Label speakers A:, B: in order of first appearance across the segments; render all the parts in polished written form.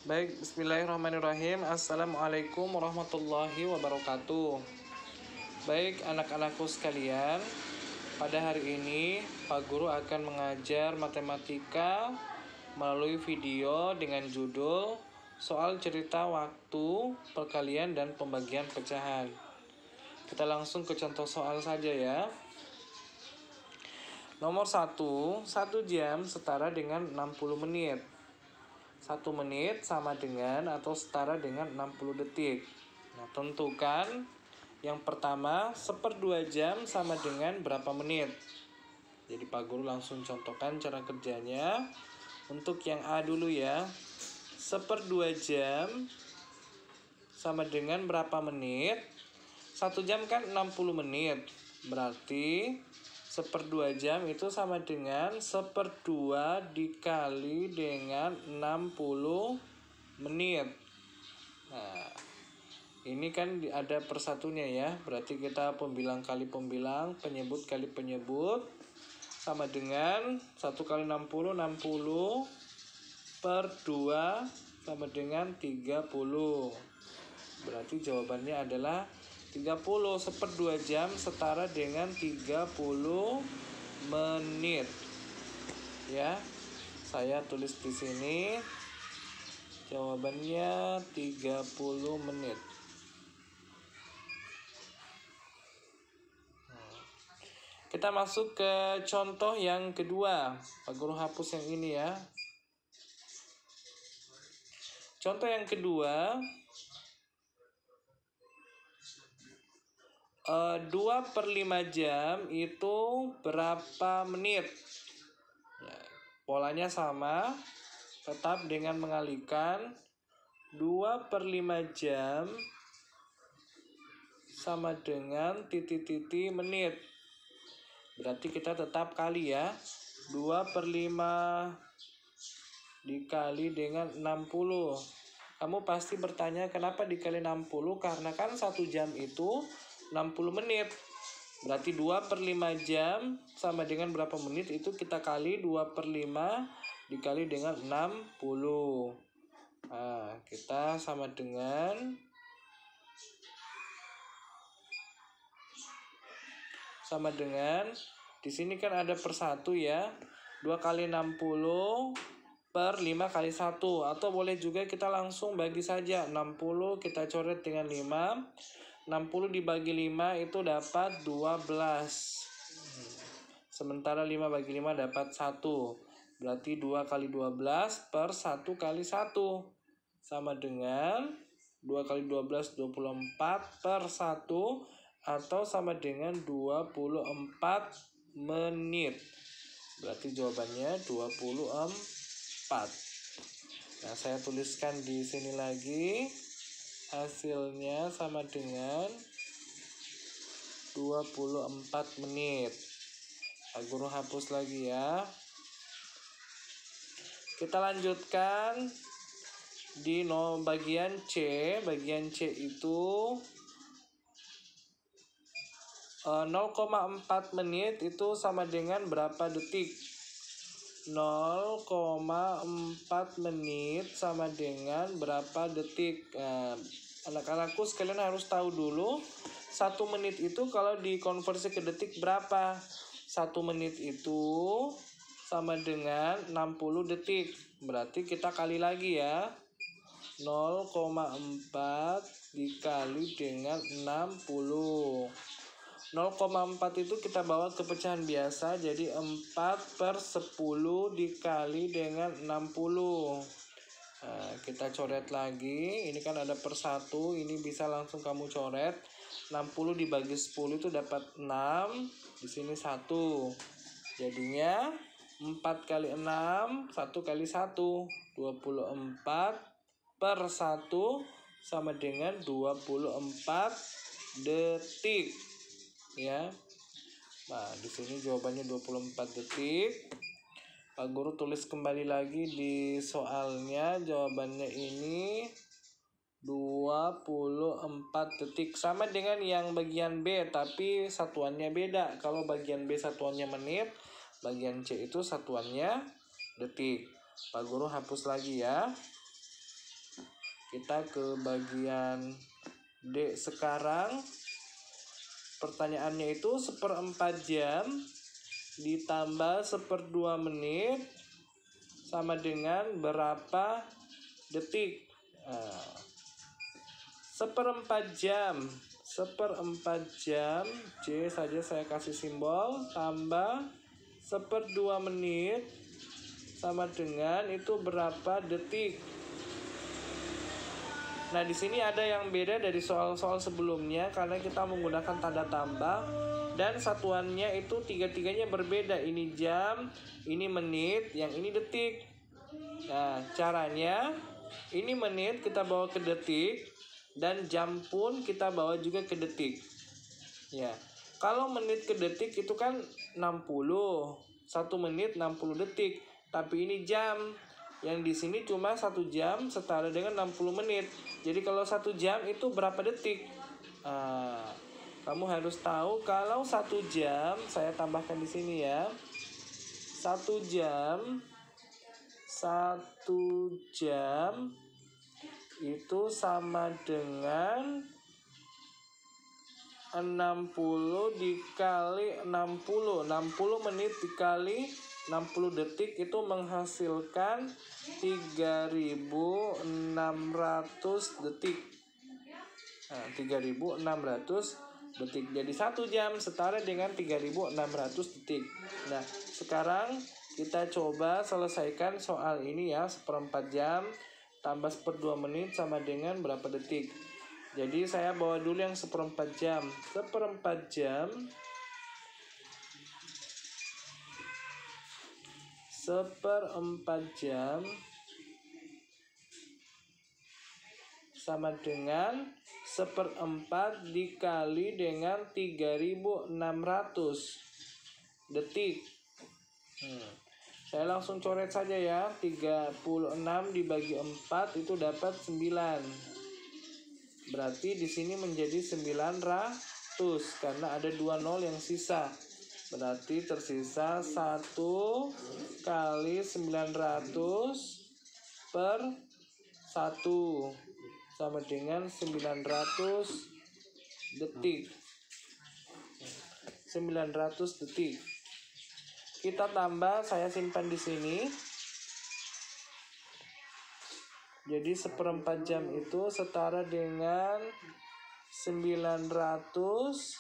A: Baik, bismillahirrahmanirrahim. Assalamualaikum warahmatullahi wabarakatuh. Baik, anak-anakku sekalian, pada hari ini Pak Guru akan mengajar matematika melalui video dengan judul Soal Cerita Waktu, Perkalian, dan Pembagian Pecahan. Kita langsung ke contoh soal saja ya. Nomor 1, 1 jam setara dengan 60 menit. 1 menit sama dengan atau setara dengan 60 detik. Nah, tentukan yang pertama, 1/2 jam sama dengan berapa menit. Jadi Pak Guru langsung contohkan cara kerjanya. Untuk yang A dulu ya. 1/2 jam sama dengan berapa menit? 1 jam kan 60 menit. Berarti 1/2 jam itu sama dengan 1/2 dikali dengan 60 menit. Nah, ini kan ada persatunya ya. Berarti kita pembilang kali pembilang, penyebut kali penyebut, sama dengan 1 kali 60, 60 per 2 sama dengan 30. Berarti jawabannya adalah 30. 1/2 jam setara dengan 30 menit. Ya. Saya tulis di sini jawabannya 30 menit. Kita masuk ke contoh yang kedua. Pak Guru hapus yang ini ya. Contoh yang kedua, 2/5 jam itu berapa menit? Ya, polanya sama, tetap dengan mengalihkan. 2/5 jam sama dengan titik-titik menit. Berarti kita tetap kali ya. 2/5 dikali dengan 60. Kamu pasti bertanya kenapa dikali 60? Karena kan 1 jam itu 60 menit. Berarti 2/5 jam sama dengan berapa menit? Itu kita kali 2/5 dikali dengan 60. Nah, kita sama dengan di sini kan ada per 1 ya. 2 kali 60 per 5 kali 1. Atau boleh juga kita langsung bagi saja. 60 kita coret dengan 5. 60 dibagi 5 itu dapat 12. Sementara 5 bagi 5 dapat 1. Berarti 2 kali 12 per 1 kali 1. Sama dengan 2 kali 12, 24 per 1. Atau sama dengan 24 menit. Berarti jawabannya 24. Nah, saya tuliskan di sini lagi. Hasilnya sama dengan 24 menit. Pak Guru hapus lagi ya. Kita lanjutkan di bagian C. Bagian C itu 0,4 menit itu sama dengan berapa detik? 0,4 menit sama dengan berapa detik? Nah, anak-anakku sekalian harus tahu dulu 1 menit itu kalau dikonversi ke detik berapa? 1 menit itu sama dengan 60 detik. Berarti kita kali lagi ya. 0,4 dikali dengan 60. 0,4 itu kita bawa ke pecahan biasa, jadi 4/10 dikali dengan 60. Nah, kita coret lagi. Ini kan ada per 1, ini bisa langsung kamu coret. 60 dibagi 10 itu dapat 6. Di sini 1. Jadinya 4 kali 6, 1 kali 1. 24/1 sama dengan 24 detik. Ya. Nah, di sini jawabannya 24 detik. Pak Guru tulis kembali lagi di soalnya, jawabannya ini 24 detik. Sama dengan yang bagian B, tapi satuannya beda. Kalau bagian B satuannya menit, bagian C itu satuannya detik. Pak Guru hapus lagi ya. Kita ke bagian D sekarang. Pertanyaannya itu 1/4 jam ditambah 1/2 menit sama dengan berapa detik? 1/4 jam. 1/4 jam, C saja saya kasih simbol, tambah 1/2 menit sama dengan itu berapa detik? Nah, di sini ada yang beda dari soal-soal sebelumnya karena kita menggunakan tanda tambah dan satuannya itu tiga-tiganya berbeda. Ini jam, ini menit, yang ini detik. Nah, caranya ini menit kita bawa ke detik dan jam pun kita bawa juga ke detik. Ya. Kalau menit ke detik itu kan 60. 1 menit 60 detik. Tapi ini jam. Yang di sini cuma 1 jam setara dengan 60 menit. Jadi kalau 1 jam itu berapa detik? Kamu harus tahu kalau 1 jam, saya tambahkan di sini ya. 1 jam itu sama dengan 60 dikali 60. 60 menit dikali 60 detik itu menghasilkan 3.600 detik. 3.600 detik. Jadi 1 jam setara dengan 3.600 detik. Nah, sekarang kita coba selesaikan soal ini ya. 1/4 jam tambah 1/2 menit sama dengan berapa detik. Jadi saya bawa dulu yang 1/4 jam. 1/4 jam sama dengan 1/4 dikali dengan 3.600 detik. Saya langsung coret saja ya. 36 dibagi 4 itu dapat 9. Berarti di sini menjadi 900 karena ada 2 nol yang sisa. Berarti tersisa 1 kali 900 per 1 sama dengan 900 detik. 900 detik. Kita tambah, saya simpan di sini. Jadi 1/4 jam itu setara dengan 900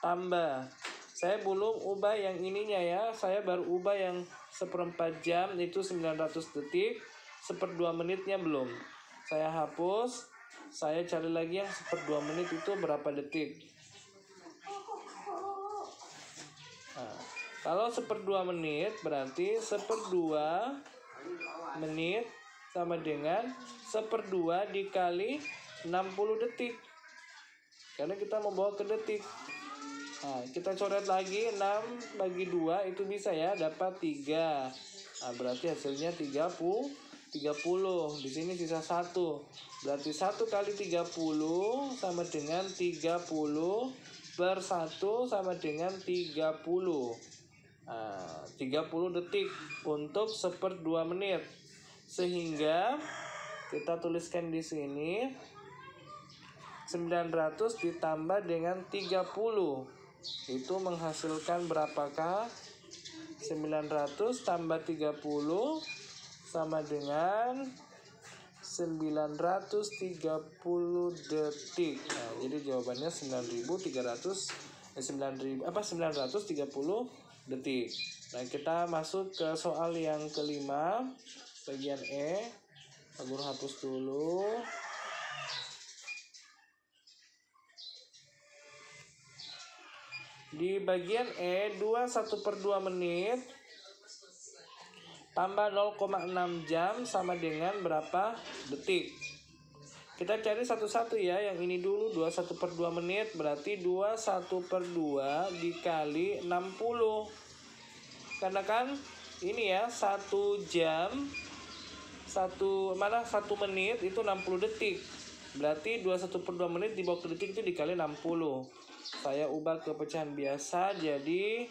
A: tambah. Saya belum ubah yang ininya ya. Saya baru ubah yang 1/4 jam itu 900 detik. 1/2 menitnya belum. Saya hapus. Saya cari lagi yang 1/2 menit itu berapa detik. Nah, kalau 1/2 menit berarti 1/2 menit sama dengan 1/2 dikali 60 detik. Karena kita mau bawa ke detik. Nah, kita coret lagi 6 bagi 2 itu bisa ya, dapat 3. Nah, berarti hasilnya 30. Di sini sisa 1. Berarti 1 kali 30 sama dengan 30 per 1 sama dengan 30. 30 detik untuk 1/2 menit. Sehingga kita tuliskan di sini 900 ditambah dengan 30. Itu menghasilkan berapakah? 900 tambah 30 sama dengan 930 detik. Nah, jadi jawabannya 930 detik. Nah, kita masuk ke soal yang kelima, bagian E. Pak Guru hapus dulu. Di bagian E, 1/2 menit tambah 0,6 jam sama dengan berapa detik? Kita cari satu-satu ya. Yang ini dulu, 1/2 menit berarti 1/2 dikali 60. Karena kan ini ya, 1 jam 1 menit itu 60 detik. Berarti 1/2 menit dibawa ke detik itu dikali 60. Saya ubah ke pecahan biasa jadi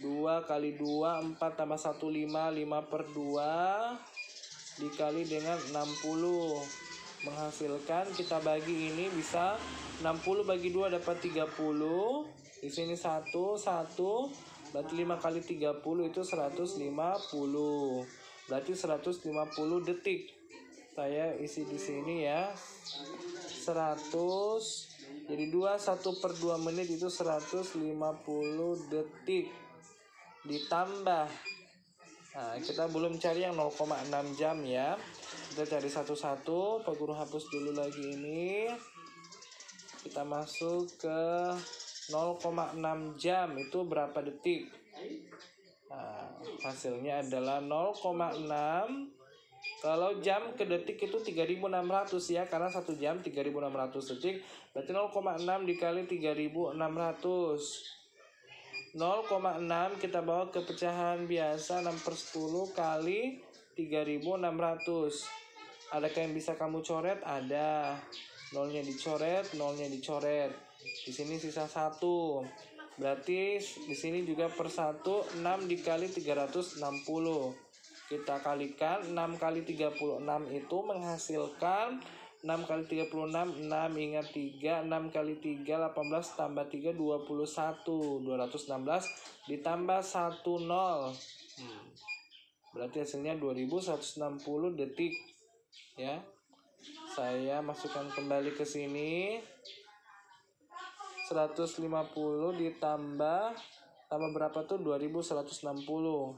A: 2 kali 2 4 tambah 1 5 5/2 dikali dengan 60 menghasilkan, kita bagi ini bisa 60 bagi 2 dapat 30. Di sini 1 berarti 5 kali 30 itu 150. Berarti 150 detik. Saya isi di sini ya. 100 jadi 1/2 menit itu 150 detik. Ditambah, nah kita belum cari yang 0,6 jam ya. Kita cari satu-satu. Pak Guru hapus dulu lagi ini. Kita masuk ke 0,6 jam itu berapa detik. Nah, hasilnya adalah 0,6. Kalau jam ke detik itu 3600 ya, karena 1 jam 3600 detik. Berarti 0,6 dikali 3600. 0,6 kita bawa ke pecahan biasa, 6/10 kali 3600. Adakah yang bisa kamu coret? Ada. Nolnya dicoret, nolnya dicoret. Di sini sisa 1. Berarti di sini juga per 1, 6 dikali 360. Kita kalikan 6 kali 36 itu menghasilkan 6 kali 36, 6 ingat 3, 6 kali 3 18 tambah 3 21, 216 ditambah 1 0. Berarti hasilnya 2160 detik ya. Saya masukkan kembali ke sini. 150 ditambah berapa tuh? 2160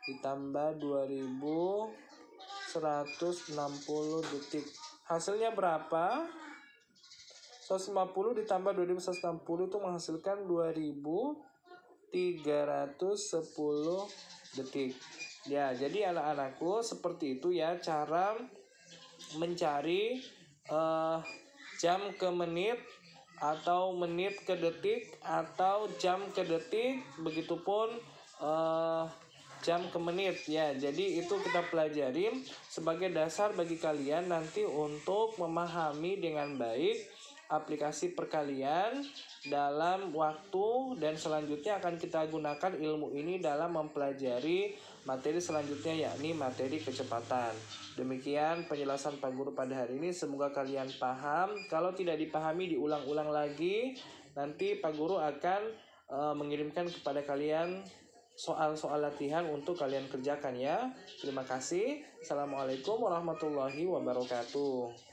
A: ditambah 2160 detik. Hasilnya berapa? 150 ditambah 2160 itu menghasilkan 2310 detik. Ya, jadi anak-anakku seperti itu ya cara mencari jam ke menit atau menit ke detik atau jam ke detik, begitupun jam ke menit ya. Jadi itu kita pelajari sebagai dasar bagi kalian nanti untuk memahami dengan baik aplikasi perkalian dalam waktu, dan selanjutnya akan kita gunakan ilmu ini dalam mempelajari materi selanjutnya, yakni materi kecepatan. Demikian penjelasan Pak Guru pada hari ini, semoga kalian paham. Kalau tidak dipahami diulang-ulang lagi, nanti Pak Guru akan mengirimkan kepada kalian soal-soal latihan untuk kalian kerjakan ya. Terima kasih. Assalamualaikum warahmatullahi wabarakatuh.